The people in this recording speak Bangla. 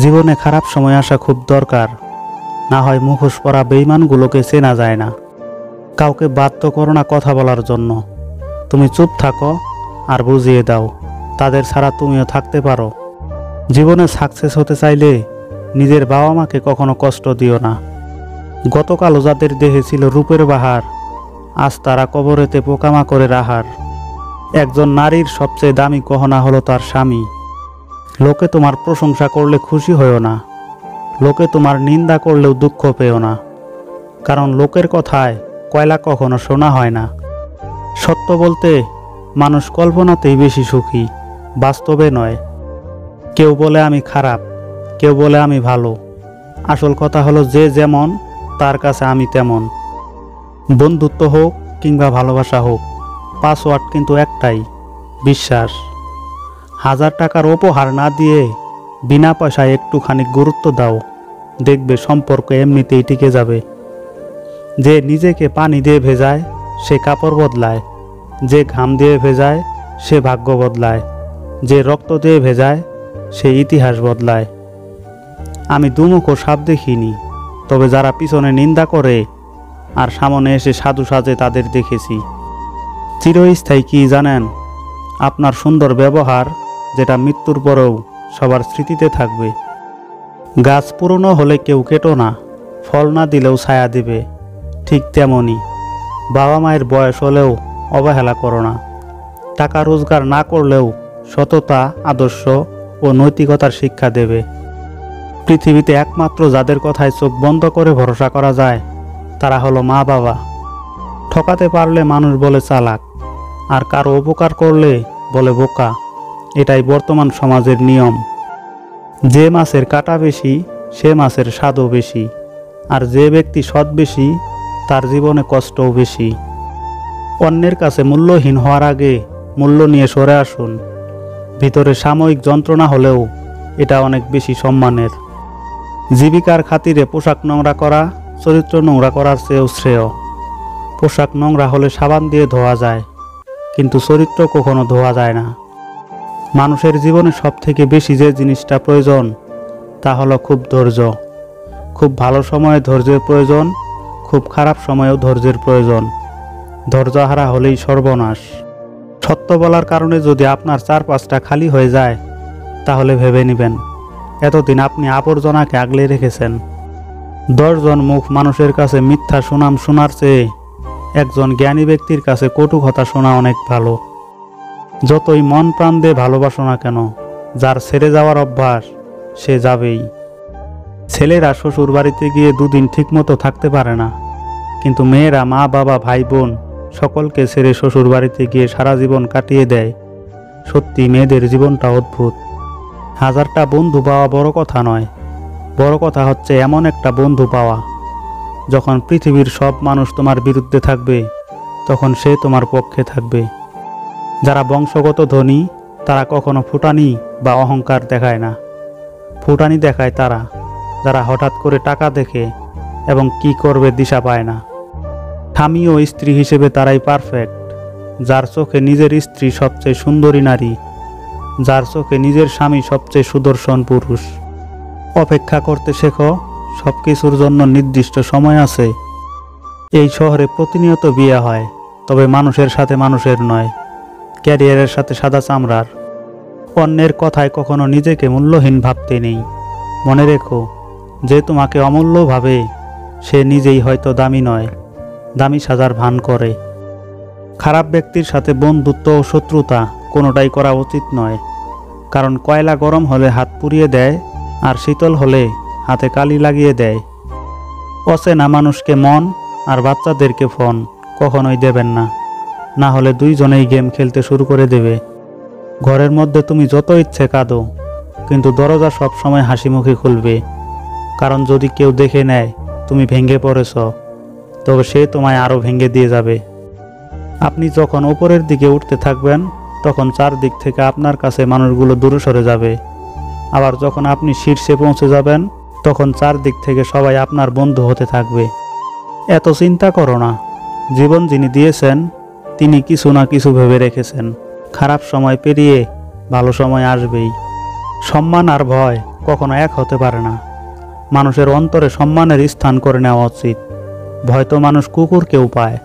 জীবনে খারাপ সময় আসা খুব দরকার, না হয় মুখোশ পরা বেঈমানগুলোকে চেনা যায় না। কাউকে বাধ্য করো না কথা বলার জন্য, তুমি চুপ থাকো আর বুঝিয়ে দাও তাদের ছাড়া তুমিও থাকতে পারো। জীবনে সাকসেস হতে চাইলে নিজের বাবা মাকে কখনো কষ্ট দিও না। গতকালও যাদের দেহে ছিল রূপের বাহার, আজ তারা কবরেতে পোকামাকড়ের আহার। একজন নারীর সবচেয়ে দামি গহনা হলো তার স্বামী। লোকে তোমার প্রশংসা করলে খুশি হয়েও না, লোকে তোমার নিন্দা করলেও দুঃখ পেও না, কারণ লোকের কথায় কয়লা কখনো শোনা হয় না। সত্য বলতে মানুষ কল্পনাতেই বেশি সুখী, বাস্তবে নয়। কেউ বলে আমি খারাপ, কেউ বলে আমি ভালো, আসল কথা হলো যে যেমন তার কাছে আমি তেমন। বন্ধুত্ব হোক কিংবা ভালোবাসা হোক, পাসওয়ার্ড কিন্তু একটাই, বিশ্বাস। 1000 টাকার উপহার না দিয়ে বিনা পয়সায় একটুখানি গুরুত্ব দাও, দেখবে সম্পর্ক এমনিতেই টিকে যাবে। যে নিজেকে পানি দিয়ে ভেজায় সে কাপড় বদলায়, যে ঘাম দিয়ে ভেজায় সে ভাগ্য বদলায়, যে রক্ত দিয়ে ভেজায় সে ইতিহাস বদলায়। আমি দুমুখো সাপ দেখিনি, তবে যারা পিছনে নিন্দা করে আর সামনে এসে সাধু সাজে তাদের দেখেছি। চিরস্থায়ী কি জানেন? আপনার সুন্দর ব্যবহার, যেটা মৃত্যুর পরেও সবার স্মৃতিতে থাকবে। গাছ পুরনো হলে কেউ কেটো না, ফল না দিলেও ছায়া দিবে। ঠিক তেমনই বাবা মায়ের বয়স হলেও অবহেলা করো না। টাকা রোজগার না করলেও সততা, আদর্শ ও নৈতিকতার শিক্ষা দেবে। পৃথিবীতে একমাত্র যাদের কথায় চোখ বন্ধ করে ভরসা করা যায় তারা হলো মা বাবা। ঠকাতে পারলে মানুষ বলে চালাক, আর কারো উপকার করলে বলে বোকা। এটাই বর্তমান সমাজের নিয়ম। যে মাছের কাঁটা বেশি সে মাছের স্বাদও বেশি, আর যে ব্যক্তি সৎ বেশি তার জীবনে কষ্টও বেশি। অন্যের কাছে মূল্যহীন হওয়ার আগে মূল্য নিয়ে সরে আসুন। ভিতরে সাময়িক যন্ত্রণা হলেও এটা অনেক বেশি সম্মানের। জীবিকার খাতিরে পোশাক নোংরা করা চরিত্র নোংরা করার চেয়েও শ্রেয়। পোশাক নোংরা হলে সাবান দিয়ে ধোয়া যায়, কিন্তু চরিত্র কখনো ধোয়া যায় না। মানুষের জীবনে সবথেকে বেশি যে জিনিসটা প্রয়োজন তা হলো খুব ধৈর্য। খুব ভালো সময়ে ধৈর্যের প্রয়োজন, খুব খারাপ সময়েও ধৈর্যের প্রয়োজন। ধৈর্যহারা হলেই সর্বনাশ। সত্য বলার কারণে যদি আপনার 4-5টা খালি হয়ে যায় তাহলে ভেবে নেবেন এতদিন আপনি আবর্জনাকে আগলে রেখেছেন। 10 জন মুখ মানুষের কাছে মিথ্যা সুনাম শোনার চেয়ে একজন জ্ঞানী ব্যক্তির কাছে কটু কথা শোনা অনেক ভালো। যতই মন প্রাণ দিয়ে ভালোবাসো না কেন, যার ছেড়ে যাওয়ার অভ্যাস সে যাবেই। ছেলেরা শ্বশুর বাড়িতে গিয়ে 2 দিন ঠিকমতো থাকতে পারে না, কিন্তু মেয়েরা মা বাবা ভাই বোন সকলকে ছেড়ে শ্বশুর বাড়িতে গিয়ে সারা জীবন কাটিয়ে দেয়। সত্যি মেয়েদের জীবনটা অদ্ভুত। 1000টা বন্ধু পাওয়া বড় কথা নয়, বড় কথা হচ্ছে এমন একটা বন্ধু পাওয়া যখন পৃথিবীর সব মানুষ তোমার বিরুদ্ধে থাকবে তখন সে তোমার পক্ষে থাকবে। যারা বংশগত ধনী তারা কখনো ফুটানি বা অহংকার দেখায় না। ফুটানি দেখায় তারা যারা হঠাৎ করে টাকা দেখে এবং কি করবে দিশা পায় না। স্বামী ও স্ত্রী হিসেবে তারাই পারফেক্ট, যার চোখে নিজের স্ত্রী সবচেয়ে সুন্দরী নারী, যার চোখে নিজের স্বামী সবচেয়ে সুদর্শন পুরুষ। অপেক্ষা করতে শেখো, সব কিছুর জন্য নির্দিষ্ট সময় আছে। এই শহরে প্রতিনিয়ত বিয়ে হয়, তবে মানুষের সাথে মানুষের নয়, ক্যারিয়ারের সাথে সাদা চামড়ার। অন্যের কথায় কখনো নিজেকে মূল্যহীন ভাবতে নেই। মনে রেখো, যে তোমাকে অমূল্য ভাবে সে নিজেই হয়তো দামি নয়, দামি সাজার ভান করে। খারাপ ব্যক্তির সাথে বন্ধুত্ব ও শত্রুতা কোনোটাই করা উচিত নয়, কারণ কয়লা গরম হলে হাত পুড়িয়ে দেয় আর শীতল হলে হাতে কালি লাগিয়ে দেয়। অচেনা মানুষকে মন আর বাচ্চাদেরকে ফোন কখনোই দেবেন না, না হলে 2 জনেই গেম খেলতে শুরু করে দেবে। ঘরের মধ্যে তুমি যত ইচ্ছে কাঁদো, কিন্তু দরজা সব সময় হাসি মুখে খুলবে, কারণ যদি কেউ দেখে নেয় তুমি ভেঙে পড়েছ তবে সে তোমায় আরও ভেঙে দিয়ে যাবে। আপনি যখন উপরের দিকে উঠতে থাকবেন তখন চারদিক থেকে আপনার কাছে মানুষগুলো দূরে সরে যাবে, আবার যখন আপনি শীর্ষে পৌঁছে যাবেন তখন চারদিক থেকে সবাই আপনার বন্ধু হতে থাকবে। এত চিন্তা করো না, জীবন যিনি দিয়েছেন তিনি কিছু না কিছু ভেবে রেখেছেন। খারাপ সময় পেরিয়ে ভালো সময় আসবেই। সম্মান আর ভয় কখনো এক হতে পারে না। মানুষের অন্তরে সম্মানের স্থান করে নেওয়া উচিত। ভয় তো মানুষ কুকুরকেও পায়।